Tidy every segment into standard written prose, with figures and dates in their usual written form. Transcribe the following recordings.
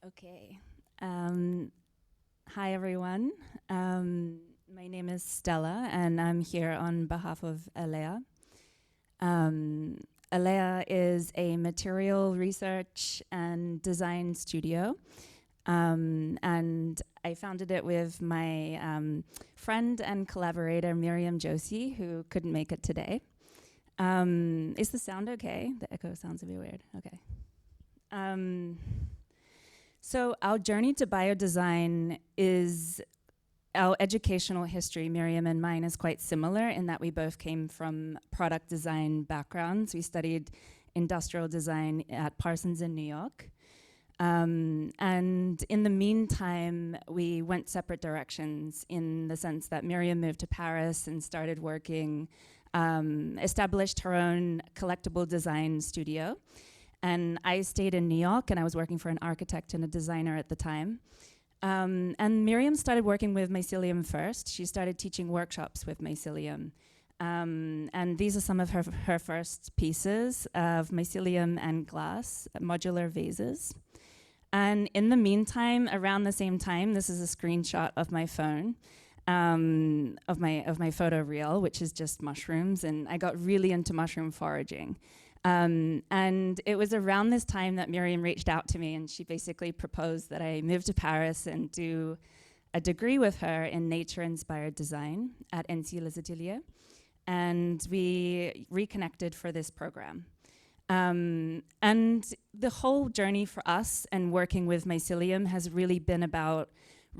Okay. Hi, everyone. My name is Stella, and I'm here on behalf of Alea. Alea is a material research and design studio, and I founded it with my friend and collaborator, Miriam Josi, who couldn't make it today. Is the sound okay? The echo sounds a bit weird. Okay. So our journey to biodesign is our educational history, Miriam and mine, is quite similar in that we both came from product design backgrounds. We studied industrial design at Parsons in New York. And in the meantime, we went separate directions in the sense that Miriam moved to Paris and started working, established her own collectible design studio. And I stayed in New York, and I was working for an architect and a designer at the time. And Miriam started working with mycelium first. She started teaching workshops with mycelium. And these are some of her first pieces of mycelium and glass, modular vases. And in the meantime, around the same time, this is a screenshot of my phone, of my photo reel, which is just mushrooms. And I got really into mushroom foraging. And it was around this time that Miriam reached out to me, and she basically proposed that I move to Paris and do a degree with her in nature-inspired design at NC Les Ateliers. And we reconnected for this program. And the whole journey for us and working with mycelium has really been about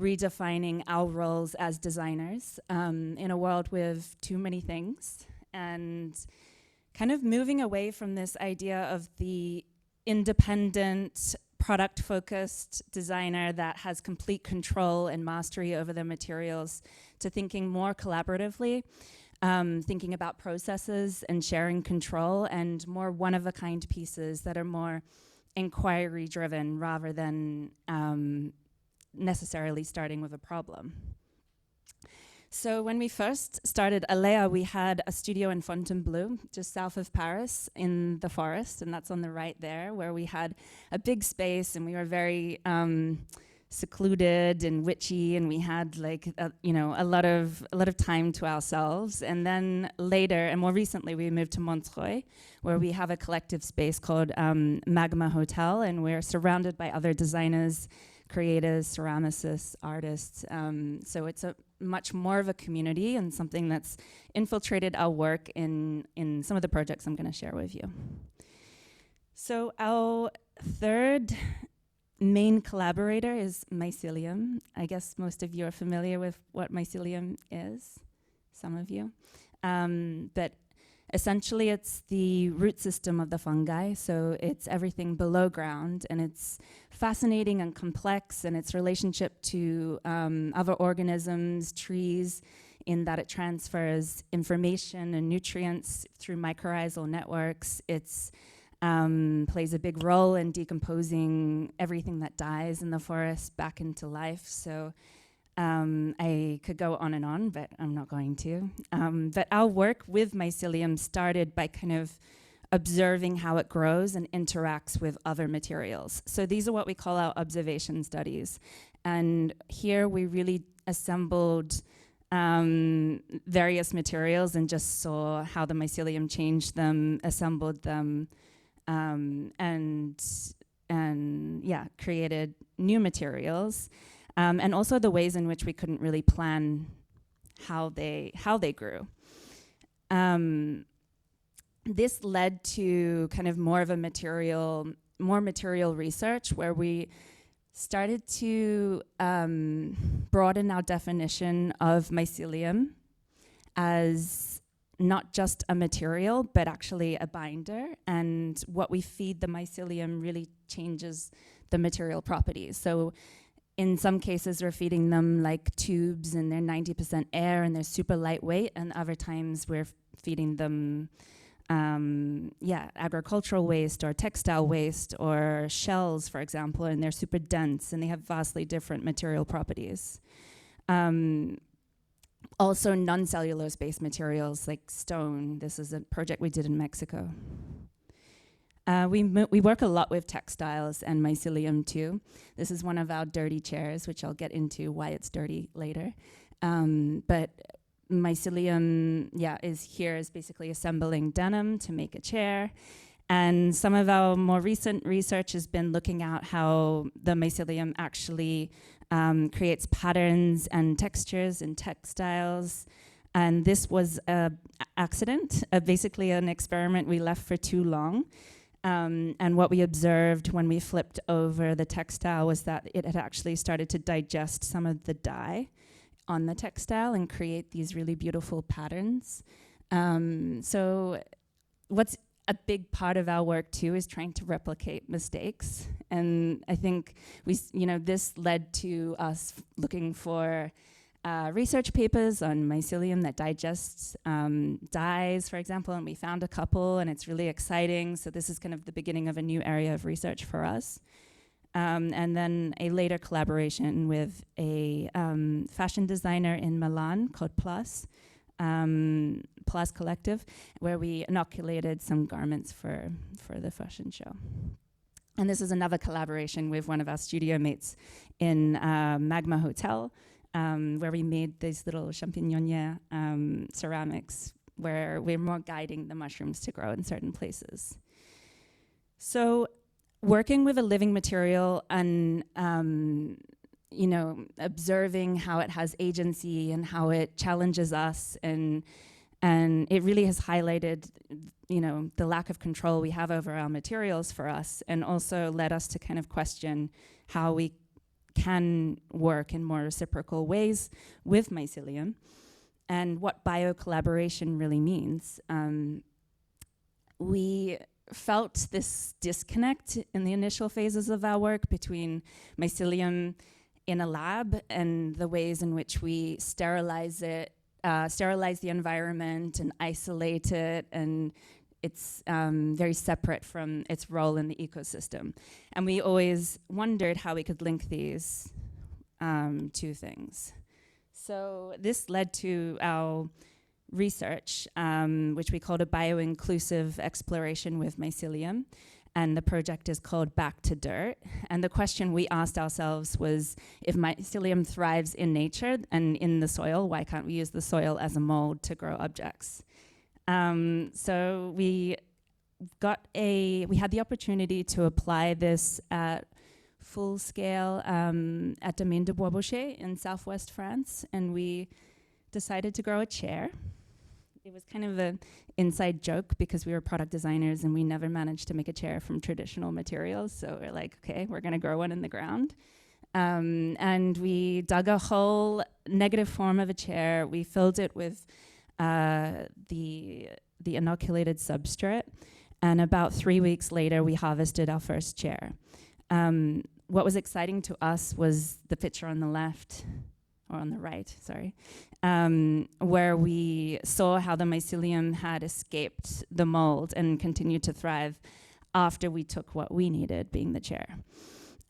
redefining our roles as designers in a world with too many things, and kind of moving away from this idea of the independent, product-focused designer that has complete control and mastery over the materials to thinking more collaboratively, thinking about processes and sharing control, and more one-of-a-kind pieces that are more inquiry-driven rather than necessarily starting with a problem. So when we first started Alea, we had a studio in Fontainebleau, just south of Paris, in the forest, and that's on the right there, where we had a big space, and we were very secluded and witchy, and we had like a lot of time to ourselves. And then later, and more recently, we moved to Montreuil, where we have a collective space called Magma Hotel, and we're surrounded by other designers, creators, ceramicists, artists. So it's a much more of a community and something that's infiltrated our work in some of the projects I'm going to share with you. So our third main collaborator is mycelium. I guess most of you are familiar with what mycelium is, some of you. But essentially, it's the root system of the fungi, so it's everything below ground, and it's fascinating and complex in its relationship to other organisms, trees, in that it transfers information and nutrients through mycorrhizal networks. It's plays a big role in decomposing everything that dies in the forest back into life. So I could go on and on, but I'm not going to. But our work with mycelium started by kind of observing how it grows and interacts with other materials. So these are what we call our observation studies. And here we really assembled various materials and just saw how the mycelium changed them, assembled them, and created new materials. And also the ways in which we couldn't really plan how they grew. This led to kind of more material research, where we started to broaden our definition of mycelium as not just a material, but actually a binder. And what we feed the mycelium really changes the material properties. So in some cases, we're feeding them like tubes, and they're 90% air, and they're super lightweight. And other times, we're feeding them agricultural waste or textile waste or shells, for example, and they're super dense, and they have vastly different material properties. Also, non-cellulose-based materials like stone. This is a project we did in Mexico. We work a lot with textiles and mycelium too. This is one of our dirty chairs, which I'll get into why it's dirty later. But mycelium, is basically assembling denim to make a chair. And some of our more recent research has been looking at how the mycelium actually creates patterns and textures in textiles. And this was an accident, basically an experiment we left for too long. And what we observed when we flipped over the textile was that it had actually started to digest some of the dye on the textile and create these really beautiful patterns. So what's a big part of our work too is trying to replicate mistakes. And I think this led to us looking for research papers on mycelium that digests dyes, for example, and we found a couple, and it's really exciting. So this is kind of the beginning of a new area of research for us. And then a later collaboration with a fashion designer in Milan called Prowse Collective, where we inoculated some garments for the fashion show. And this is another collaboration with one of our studio mates in Magma Hotel, where we made these little champignon ceramics, where we're more guiding the mushrooms to grow in certain places. So working with a living material and observing how it has agency and how it challenges us, and it really has highlighted the lack of control we have over our materials for us, and also led us to kind of question how we can work in more reciprocal ways with mycelium and what bio-collaboration really means. We felt this disconnect in the initial phases of our work between mycelium in a lab and the ways in which we sterilize it, sterilize the environment and isolate it, and it's very separate from its role in the ecosystem. And we always wondered how we could link these two things. So this led to our research, which we called a bio-inclusive exploration with mycelium. And the project is called Back to Dirt. And the question we asked ourselves was, if mycelium thrives in nature and in the soil, why can't we use the soil as a mold to grow objects? So we had the opportunity to apply this at full scale at Domaine de Bois-Boucher in southwest France, and we decided to grow a chair. It was kind of an inside joke because we were product designers and we never managed to make a chair from traditional materials. So we're like, okay, we're gonna grow one in the ground. And we dug a whole negative form of a chair. We filled it with the inoculated substrate. And about 3 weeks later, we harvested our first chair. What was exciting to us was the picture on the left, or on the right, sorry, where we saw how the mycelium had escaped the mold and continued to thrive after we took what we needed, being the chair.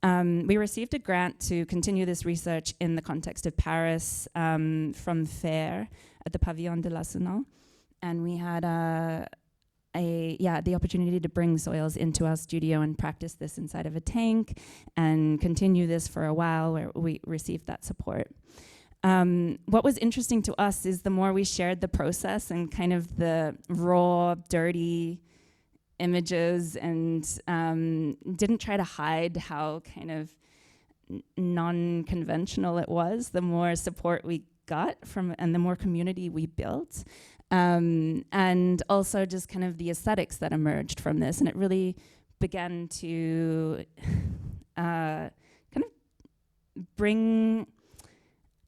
We received a grant to continue this research in the context of Paris from FAIR at the Pavillon de l'Arsenal, and we had the opportunity to bring soils into our studio and practice this inside of a tank and continue this for a while, where we received that support. What was interesting to us is the more we shared the process and kind of the raw, dirty images, and didn't try to hide how kind of non-conventional it was, the more support we got from, and the more community we built. And also just kind of the aesthetics that emerged from this. And it really began to kind of bring,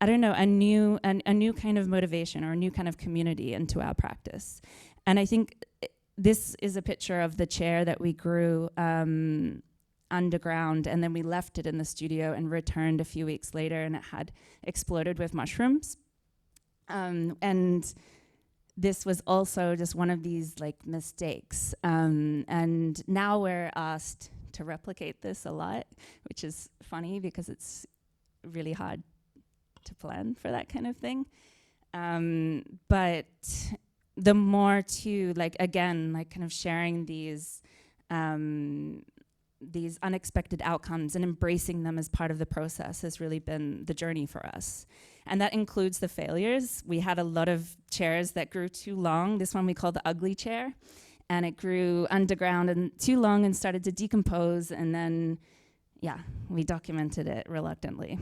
I don't know, a new kind of motivation or a new kind of community into our practice. And I think this is a picture of the chair that we grew underground, and then we left it in the studio and returned a few weeks later, and it had exploded with mushrooms. And this was also just one of these like mistakes. And now we're asked to replicate this a lot, which is funny because it's really hard to plan for that kind of thing. But the more to, like, again, like kind of sharing these these unexpected outcomes and embracing them as part of the process has really been the journey for us. And that includes the failures. We had a lot of chairs that grew too long. This one we call the ugly chair. And it grew underground and too long and started to decompose. And then, yeah, we documented it reluctantly.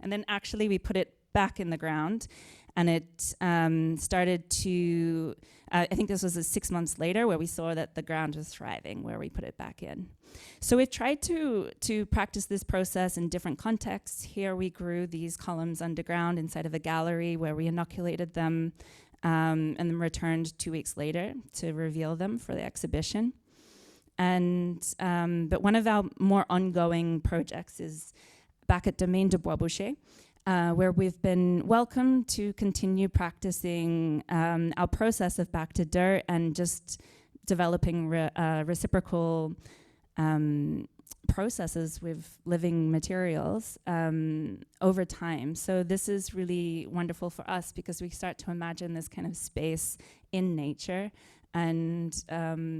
And then actually we put it back in the ground. And it started to, I think this was 6 months later, where we saw that the ground was thriving, where we put it back in. So we've tried to practice this process in different contexts. Here we grew these columns underground inside of a gallery where we inoculated them and then returned 2 weeks later to reveal them for the exhibition. And but one of our more ongoing projects is back at Domaine de Bois-Boucher, where we've been welcomed to continue practicing our process of back to dirt and just developing reciprocal processes with living materials over time. So this is really wonderful for us because we start to imagine this kind of space in nature. And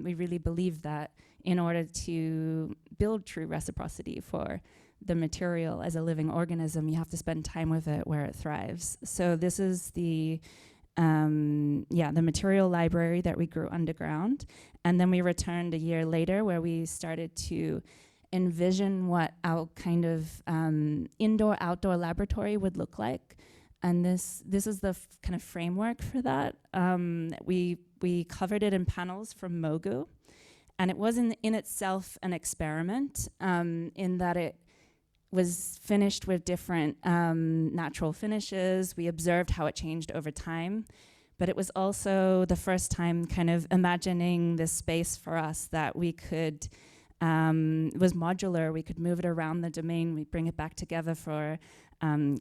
we really believe that in order to build true reciprocity for the material as a living organism, you have to spend time with it where it thrives. So this is the material library that we grew underground. And then we returned a year later where we started to envision what our kind of indoor-outdoor laboratory would look like. And this is the kind of framework for that. We covered it in panels from Mogu. And it was in itself an experiment in that it was finished with different natural finishes. We observed how it changed over time. But it was also the first time kind of imagining this space for us that we could, it was modular, we could move it around the domain, we bring it back together for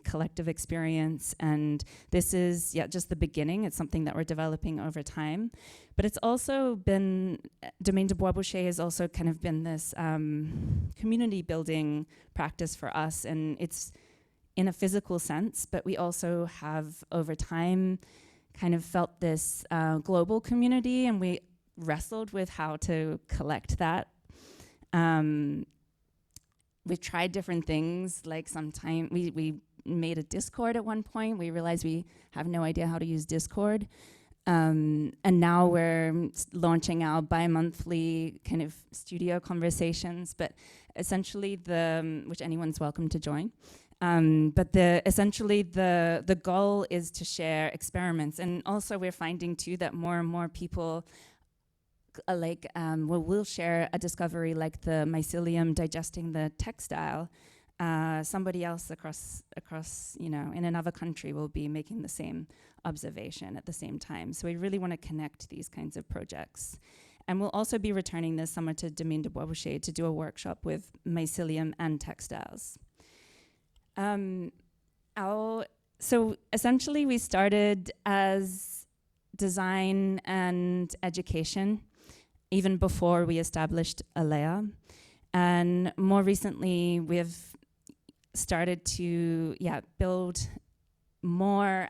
collective experience. And this is, just the beginning. It's something that we're developing over time. But it's also been, Domaine de Bois-Boucher has also kind of been this community building practice for us. And it's in a physical sense, but we also have over time kind of felt this global community, and we wrestled with how to collect that. We've tried different things, like sometime we made a Discord at one point. We realized we have no idea how to use Discord. And now we're launching our bi-monthly kind of studio conversations, but essentially which anyone's welcome to join. But essentially the goal is to share experiments. And also we're finding too that more and more people will share a discovery like the mycelium digesting the textile. Somebody else across in another country will be making the same observation at the same time. So we really want to connect these kinds of projects. And we'll also be returning this summer to Domaine de Bois-Boucher to do a workshop with mycelium and textiles. So essentially we started as design and education even before we established Alea. And more recently we've started to build more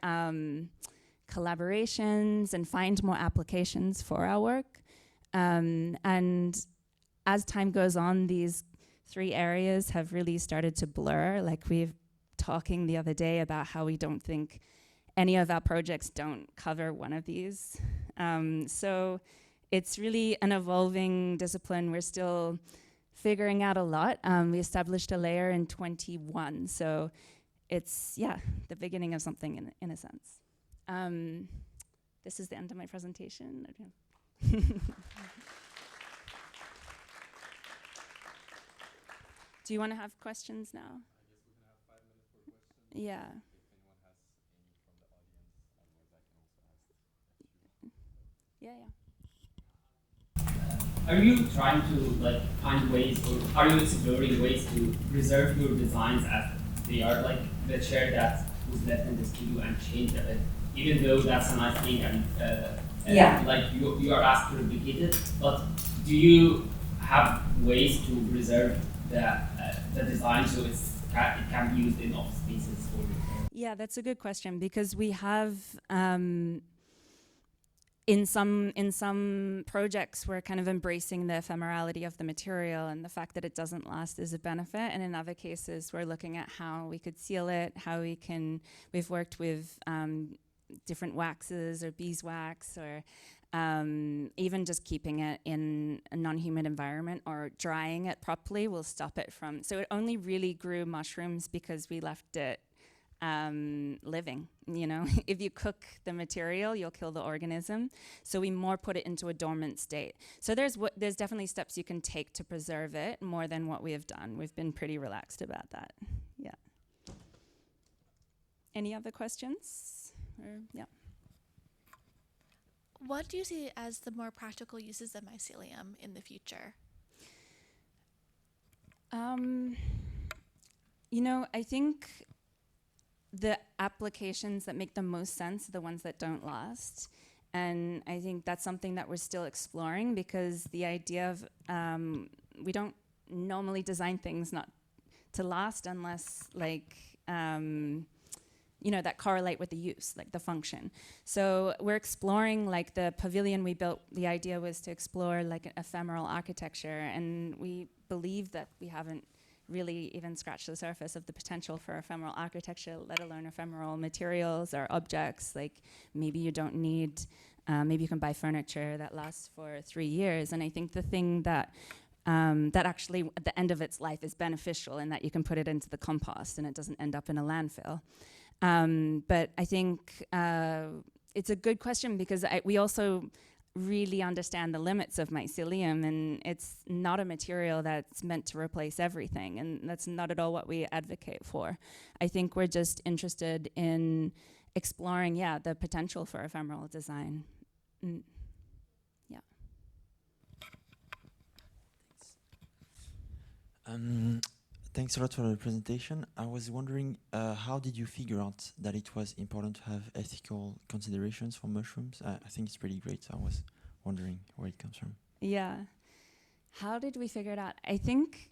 collaborations and find more applications for our work. And as time goes on, these 3 areas have really started to blur. Like we've talking the other day about how we don't think any of our projects don't cover one of these. So it's really an evolving discipline. We're still figuring out a lot. We established Alea in 21, so it's the beginning of something in a sense. This is the end of my presentation. Do you want to have questions now? I guess we can have 5 minutes for questions. Yeah. If anyone has any from the audience, otherwise I can also ask. Yeah. Are you trying to find ways, or are you exploring ways to preserve your designs as they are, like the chair that was left in the studio and changed a bit, even though that's a nice thing and like you are asked to replicate it, but do you have ways to preserve the design so it can be used in office spaces? Yeah, that's a good question, because we have in some projects, we're kind of embracing the ephemerality of the material and the fact that it doesn't last is a benefit. And in other cases, we're looking at how we could seal it, how we can. We've worked with different waxes or beeswax, or even just keeping it in a non-humid environment or drying it properly will stop it from. So it only really grew mushrooms because we left it living, you know. If you cook the material, you'll kill the organism. So we more put it into a dormant state. So there's definitely steps you can take to preserve it more than what we have done. We've been pretty relaxed about that. Yeah. Any other questions? Yeah. What do you see as the more practical uses of mycelium in the future? You know, I think the applications that make the most sense are the ones that don't last. And I think that's something that we're still exploring, because the idea of we don't normally design things not to last unless, like, you know, that correlate with the use, like the function. So we're exploring, like the pavilion we built, the idea was to explore like an ephemeral architecture, and we believe that we haven't really even scratched the surface of the potential for ephemeral architecture, let alone ephemeral materials or objects. Like maybe you don't need, maybe you can buy furniture that lasts for 3 years. And I think the thing that that actually at the end of its life is beneficial in that you can put it into the compost and it doesn't end up in a landfill. But I think it's a good question, because we also really understand the limits of mycelium, and it's not a material that's meant to replace everything, and that's not at all what we advocate for. I think we're just interested in exploring, the potential for ephemeral design. Yeah. Thanks a lot for the presentation. I was wondering, how did you figure out that it was important to have ethical considerations for mushrooms? I think it's pretty great. I was wondering where it comes from. Yeah. How did we figure it out? I think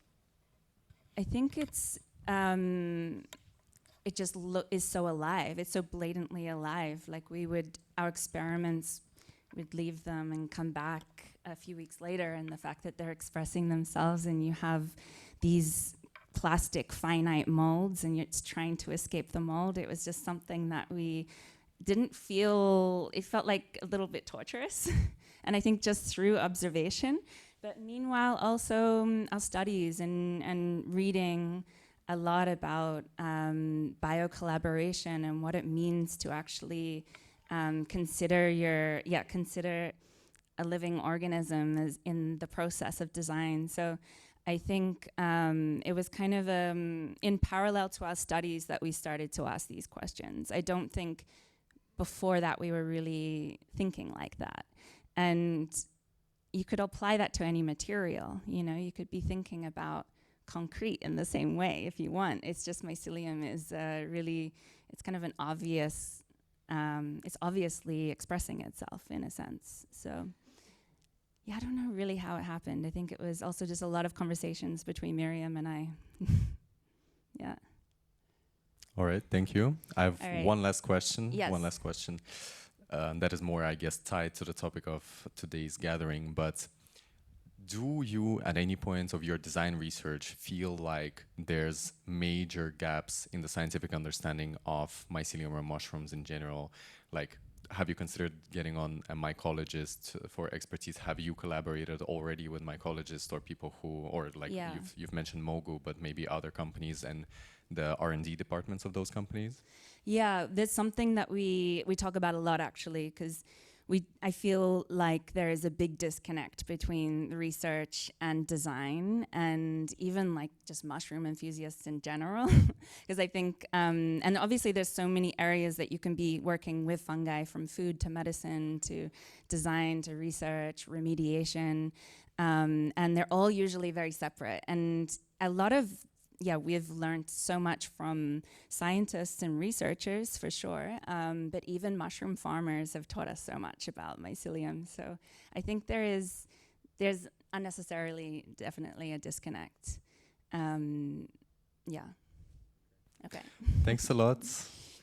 it's it just is so alive. It's so blatantly alive. Like our experiments, we'd leave them and come back a few weeks later, and the fact that they're expressing themselves, and you have these plastic finite molds and it's trying to escape the mold. It was just something that we didn't feel, it felt like a little bit torturous. And I think just through observation, but meanwhile also our studies and reading a lot about biocollaboration and what it means to actually consider consider a living organism as in the process of design. So I think it was kind of in parallel to our studies that we started to ask these questions. I don't think before that we were really thinking like that. And you could apply that to any material. You know, you could be thinking about concrete in the same way if you want. It's just mycelium is really, it's kind of an obvious, it's obviously expressing itself in a sense. So yeah, I don't know really how it happened. I think it was also just a lot of conversations between Miriam and I. Yeah. All right, thank you. I have All right. one last question. Yes. One last question. That is more, I guess, tied to the topic of today's gathering. But do you, at any point of your design research, feel like there's major gaps in the scientific understanding of mycelium or mushrooms in general? Like, have you considered getting on a mycologist for expertise? Have you collaborated already with mycologists or people who, or like you've mentioned Mogu, but maybe other companies and the R&D departments of those companies? Yeah, there's something that we talk about a lot actually, because I feel like there is a big disconnect between the research and design, and even like just mushroom enthusiasts in general. Because I think, and obviously there's so many areas that you can be working with fungi, from food to medicine to design to research, remediation, and they're all usually very separate. And a lot of we've learned so much from scientists and researchers for sure, but even mushroom farmers have taught us so much about mycelium. So I think there's unnecessarily definitely a disconnect. Yeah. Okay. Thanks a lot.